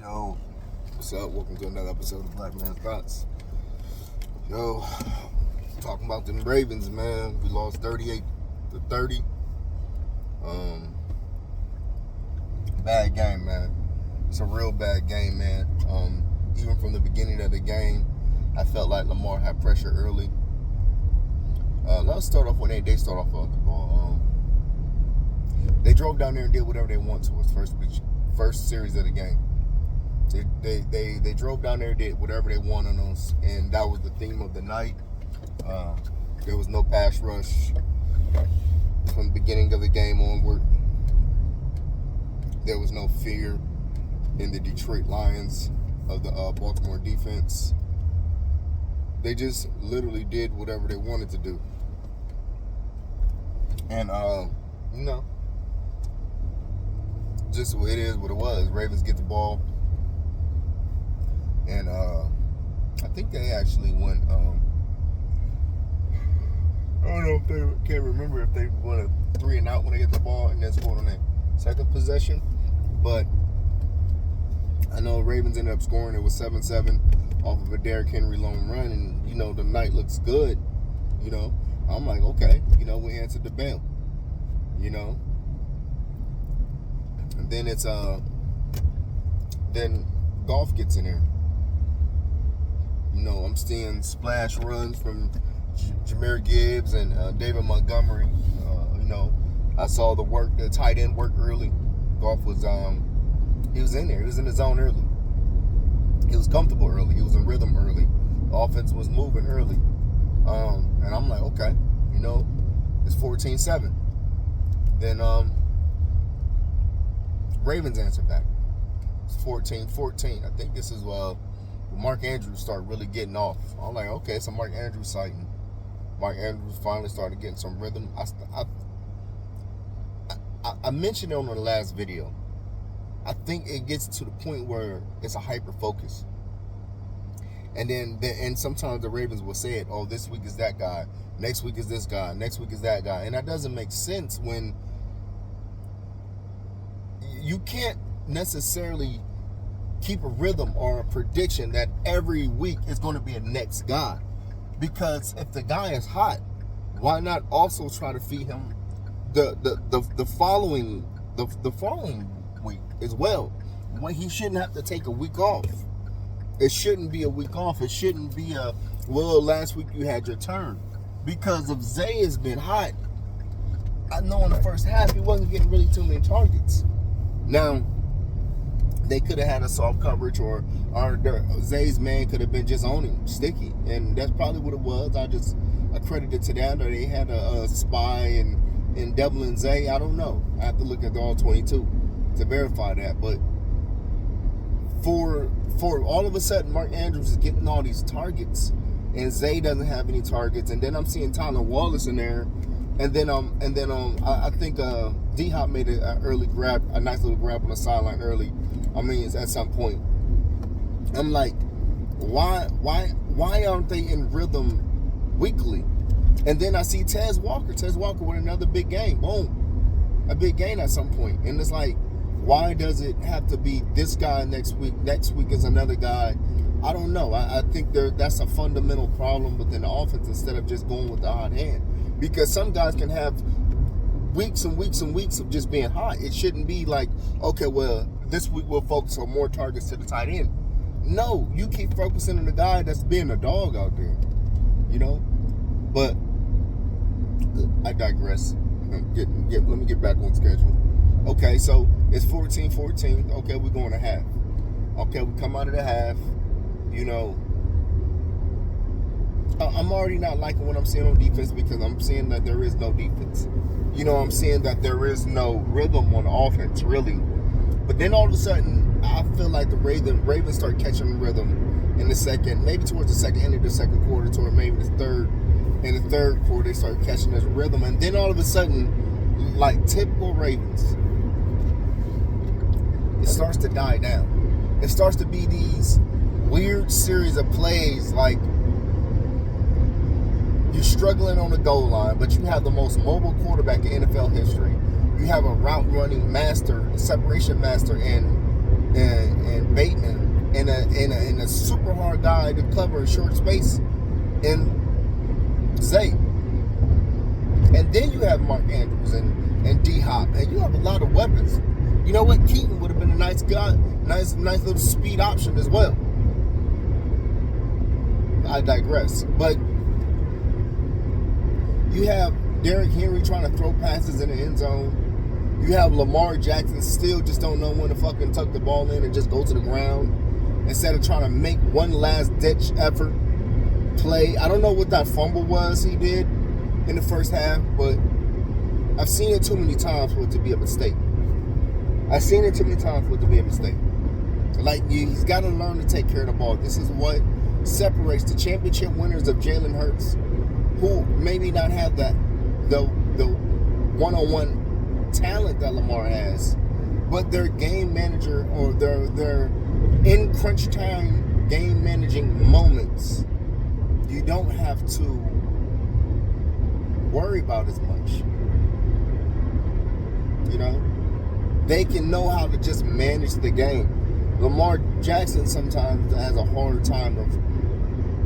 Yo, what's up? Welcome to another episode of Black Man's Thoughts. Yo, talking about them Ravens, man. We lost 38-30. Bad game, man. It's a real bad game, man. Even from the beginning of the game, I felt like Lamar had pressure early. Let's start off when they start off on the ball. They drove down there and did whatever they want to us first series of the game. They drove down there and did whatever they want on us, and that was the theme of the night. There was no pass rush from the beginning of the game onward. There was no fear in the Detroit Lions of the Baltimore defense. They just literally did whatever they wanted to do. And, just it is what it was. Ravens get the ball. And I think they actually went, I don't know if they, can't remember if they went a 3 and out when they get the ball and then scored on that second possession. But I know Ravens ended up scoring. It was 7-7 off of a Derrick Henry long run. And, the night looks good. I'm like, okay, we answered the bell, And then it's, then Goff gets in there. I'm seeing splash runs from Jahmyr Gibbs and David Montgomery. I saw the tight end work early. Goff was, he was in there. He was in the zone early. He was comfortable early. He was in rhythm early. The offense was moving early. And I'm like, okay, it's 14-7. Then Ravens answer back. It's 14-14. I think this is Mark Andrews started really getting off. I'm like, okay, it's a Mark Andrews sighting. Mark Andrews finally started getting some rhythm. I mentioned it on the last video. I think it gets to the point where it's a hyper focus. And sometimes the Ravens will say it, oh, this week is that guy, next week is this guy, next week is that guy. And that doesn't make sense when you can't necessarily keep a rhythm or a prediction that every week is going to be a next guy. Because if the guy is hot, why not also try to feed him the following week as well? When he shouldn't have to take a week off. It shouldn't be a week off. It shouldn't be last week you had your turn. Because if Zay has been hot, I know in the first half he wasn't getting really too many targets. Now, they could have had a soft coverage or Zay's man could have been just on him, sticky. And that's probably what it was. I just accredited to that. Or they had a spy in Devlin Zay. I don't know. I have to look at the all 22 to verify that. But for all of a sudden, Mark Andrews is getting all these targets and Zay doesn't have any targets. And then I'm seeing Tyler Wallace in there. And then I think D-Hop made an early grab, a nice little grab on the sideline early. It's at some point. I'm like, why aren't they in rhythm weekly? And then I see Tez Walker with another big game. Boom. A big game at some point. And it's like, why does it have to be this guy next week? Next week is another guy. I don't know. I think that's a fundamental problem within the offense instead of just going with the hot hand. Because some guys can have weeks and weeks and weeks of just being hot. It shouldn't be like, okay, well, this week we'll focus on more targets to the tight end. No, you keep focusing on the guy that's being a dog out there, But I digress. Let me get back on schedule. Okay, so it's 14-14. Okay, we're going to half. Okay, we come out of the half. I'm already not liking what I'm seeing on defense because I'm seeing that there is no defense. I'm seeing that there is no rhythm on offense, really. But then all of a sudden, I feel like the Ravens start catching rhythm in the second, maybe towards the second end of the second quarter, toward maybe the third. In the third quarter, they start catching this rhythm. And then all of a sudden, like typical Ravens, it starts to die down. It starts to be these weird series of plays like you're struggling on the goal line, but you have the most mobile quarterback in NFL history. You have a route running master, separation master, and and a super hard guy to cover a short space in Zay. And then you have Mark Andrews and D-Hop, and you have a lot of weapons. You know what? Keaton would have been a nice guy, nice little speed option as well. I digress. But you have Derrick Henry trying to throw passes in the end zone. You have Lamar Jackson still just don't know when to fucking tuck the ball in and just go to the ground instead of trying to make one last ditch effort play. I don't know what that fumble was he did in the first half, but I've seen it too many times for it to be a mistake. Like, he's got to learn to take care of the ball. This is what separates the championship winners of Jalen Hurts, who maybe not have the one-on-one talent that Lamar has, but their game manager or their in crunch time game managing moments, you don't have to worry about as much. You know, they can know how to just manage the game. Lamar Jackson sometimes has a hard time of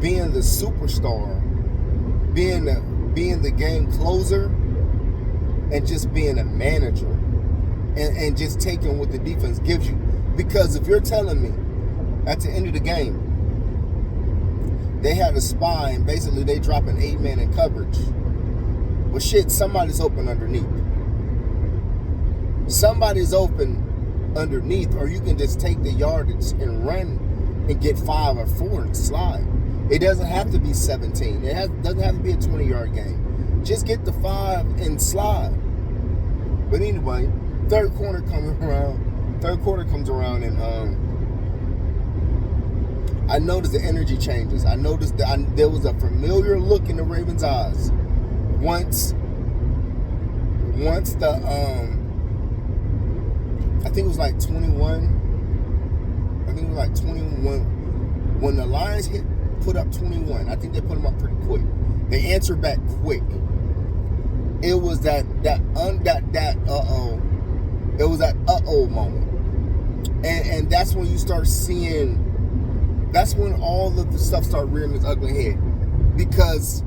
being the superstar, being the game closer, and just being a manager, and just taking what the defense gives you. Because if you're telling me at the end of the game they had a spy and basically they drop an 8-man in coverage, well, shit, somebody's open underneath. Somebody's open underneath, or you can just take the yardage and run and get 5 or 4 and slide. It doesn't have to be 17. Doesn't have to be a 20-yard game. Just get the 5 and slide. But anyway, third quarter comes around, and I noticed the energy changes. I noticed that there was a familiar look in the Ravens' eyes once the I think it was like 21. When the Lions put up 21, I think they put them up pretty quick. They answered back quick. It was that uh-oh moment. And that's when you start seeing, that's when all of the stuff start rearing its ugly head. Because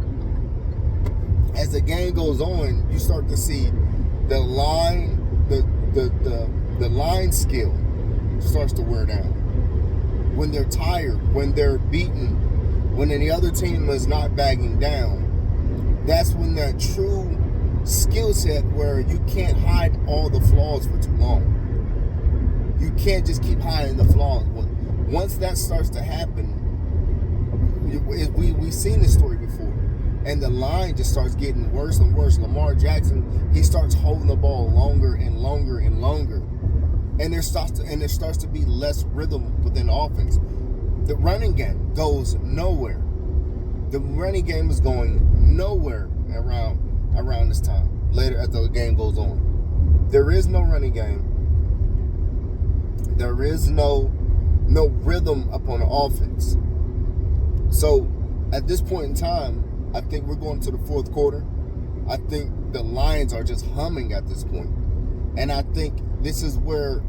as the game goes on, you start to see the line skill starts to wear down. When they're tired, when they're beaten, when any other team is not bagging down, that's when that true skill set where you can't hide all the flaws for too long. You can't just keep hiding the flaws. Once that starts to happen, we've seen this story before, and the line just starts getting worse and worse. Lamar Jackson, he starts holding the ball longer and longer and longer, and there starts to be less rhythm within the offense. The running game goes nowhere. The running game is going nowhere around this time. Later, as the game goes on, there is no running game. There is no rhythm upon the offense. So at this point in time, I think we're going to the fourth quarter. I think the Lions are just humming at this point. And I think this is where,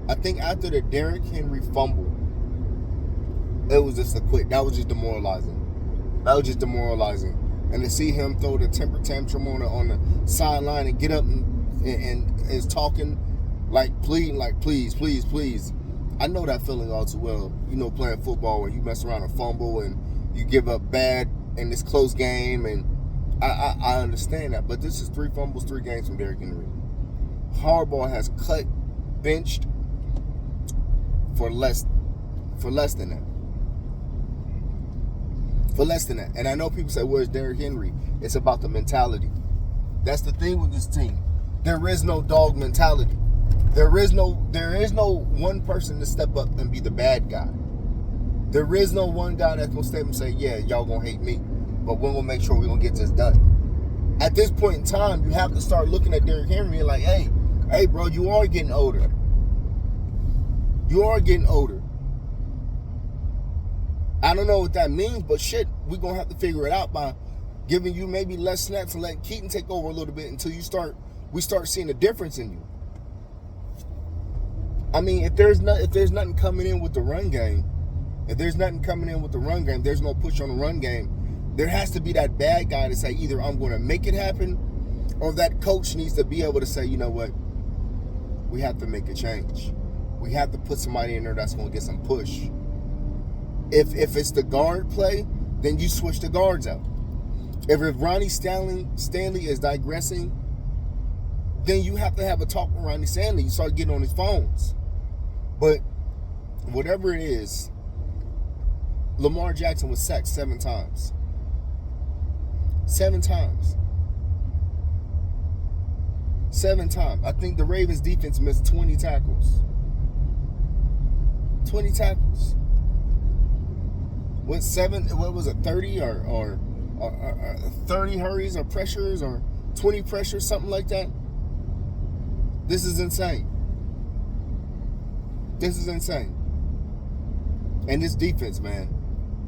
I think after the Derrick Henry fumble, it was just that was just demoralizing. And to see him throw the temper tantrum on the sideline and get up and is talking, like pleading, like please. I know that feeling all too well. You know, playing football where you mess around and fumble and you give up bad in this close game, and I understand that. But this is 3 fumbles, 3 games from Derrick Henry. Harbaugh has benched for less than that. And I know people say, where's Derrick Henry? It's about the mentality. That's the thing with this team. There is no dog mentality. There is no one person to step up and be the bad guy. There is no one guy that's going to step up and say, yeah, y'all going to hate me, but we're going to make sure we're going to get this done. At this point in time, you have to start looking at Derrick Henry and like, hey, bro, you are getting older. I don't know what that means, but shit, we're going to have to figure it out by giving you maybe less snaps and letting Keaton take over a little bit until we start seeing a difference in you. I mean, if there's nothing coming in with the run game, there's no push on the run game. There has to be that bad guy to say either I'm going to make it happen, or that coach needs to be able to say, you know what, we have to make a change. We have to put somebody in there that's going to get some push. If it's the guard play, then you switch the guards out. If Ronnie Stanley is digressing, then you have to have a talk with Ronnie Stanley. You start getting on his phones. But whatever it is, Lamar Jackson was sacked 7 times. 7 times. 7 times. I think the Ravens defense missed 20 tackles. 20 tackles. What was it, 30 or 30 hurries or pressures or 20 pressures, something like that? This is insane. This is insane. And this defense, man.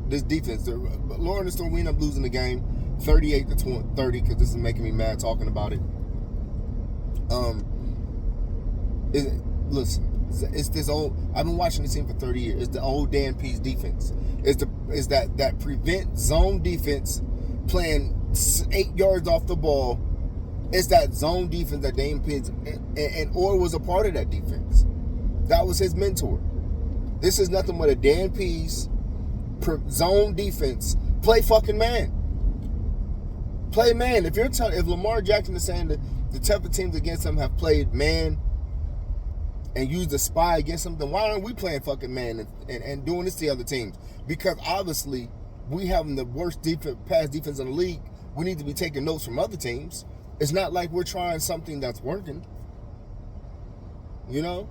This defense. Lawrence will end up losing the game 38-30 because this is making me mad talking about it. Listen, it's this old. I've been watching this team for 30 years. It's the old Dan Pease defense. It's that prevent zone defense, playing 8 yards off the ball. It's that zone defense that Dan Pease and Orr was a part of that defense. That was his mentor. This is nothing but a Dan Pease zone defense. Play fucking man. Play man. If Lamar Jackson is saying that the tougher teams against him have played man and used the spy against him, then why aren't we playing fucking man and doing this to the other teams? Because obviously we having the worst pass defense in the league. We need to be taking notes from other teams. It's not like we're trying something that's working. You know?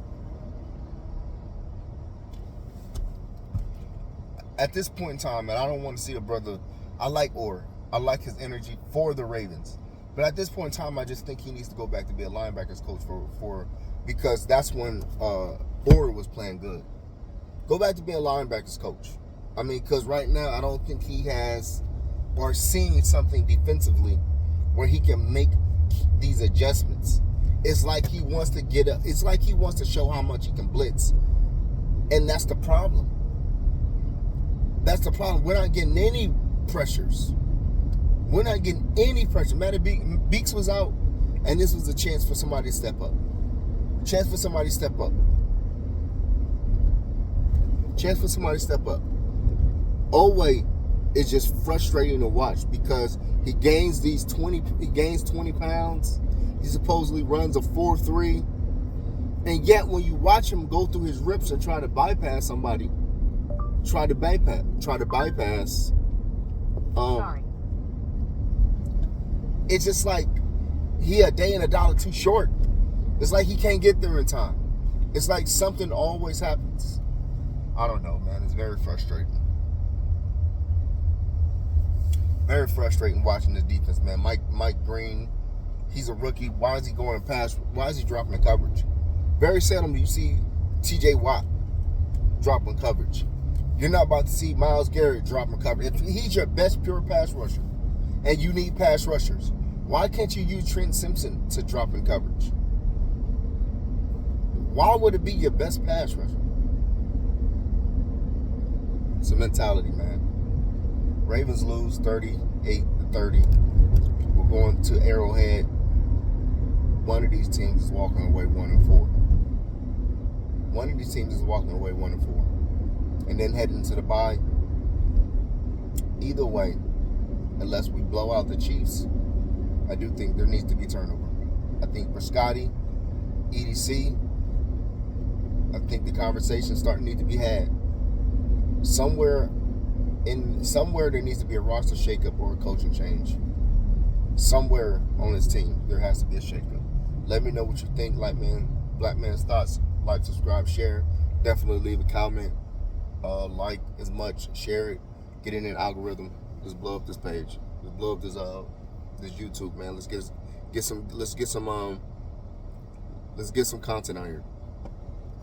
At this point in time, and I don't want to see a brother. I like Orr. I like his energy for the Ravens. But at this point in time, I just think he needs to go back to be a linebackers coach for because that's when Orr was playing good. Go back to being a linebackers coach. I mean, because right now I don't think he has or seen something defensively where he can make these adjustments. It's like he wants to it's like he wants to show how much he can blitz. And that's the problem. That's the problem. We're not getting any pressures. We're not getting any pressure. Matter Beaks was out, and this was a chance for somebody to step up. Chance for somebody to step up. Chance for somebody to step up. Oweh is just frustrating to watch because he gains 20 pounds. He supposedly runs a 4.3. And yet when you watch him go through his rips and try to bypass somebody, try to bypass. Sorry. It's just like he a day and $1 too short. It's like he can't get there in time. It's like something always happens. I don't know, man. It's very frustrating. Very frustrating watching this defense, man. Mike Green, he's a rookie. Why is he going past? Why is he dropping the coverage? Very seldom do you see T.J. Watt dropping coverage. You're not about to see Myles Garrett dropping coverage. If he's your best pure pass rusher, and you need pass rushers, why can't you use Trent Simpson to drop in coverage? Why would it be your best pass rusher? It's a mentality, man. Ravens lose 38-30. We're going to Arrowhead. One of these teams is walking away 1-4. One of these teams is walking away 1-4. And then heading to the bye. Either way, unless we blow out the Chiefs, I do think there needs to be turnover. I think Biscotti, EDC, I think the conversation's starting to need to be had. Somewhere there needs to be a roster shakeup or a coaching change. Somewhere on this team, there has to be a shakeup. Let me know what you think. Black Man's Thoughts. Like, subscribe, share. Definitely leave a comment. Like as much, share it. Get in that algorithm. Let's blow up this page. Let's blow up this YouTube, man. Let's get some content out here.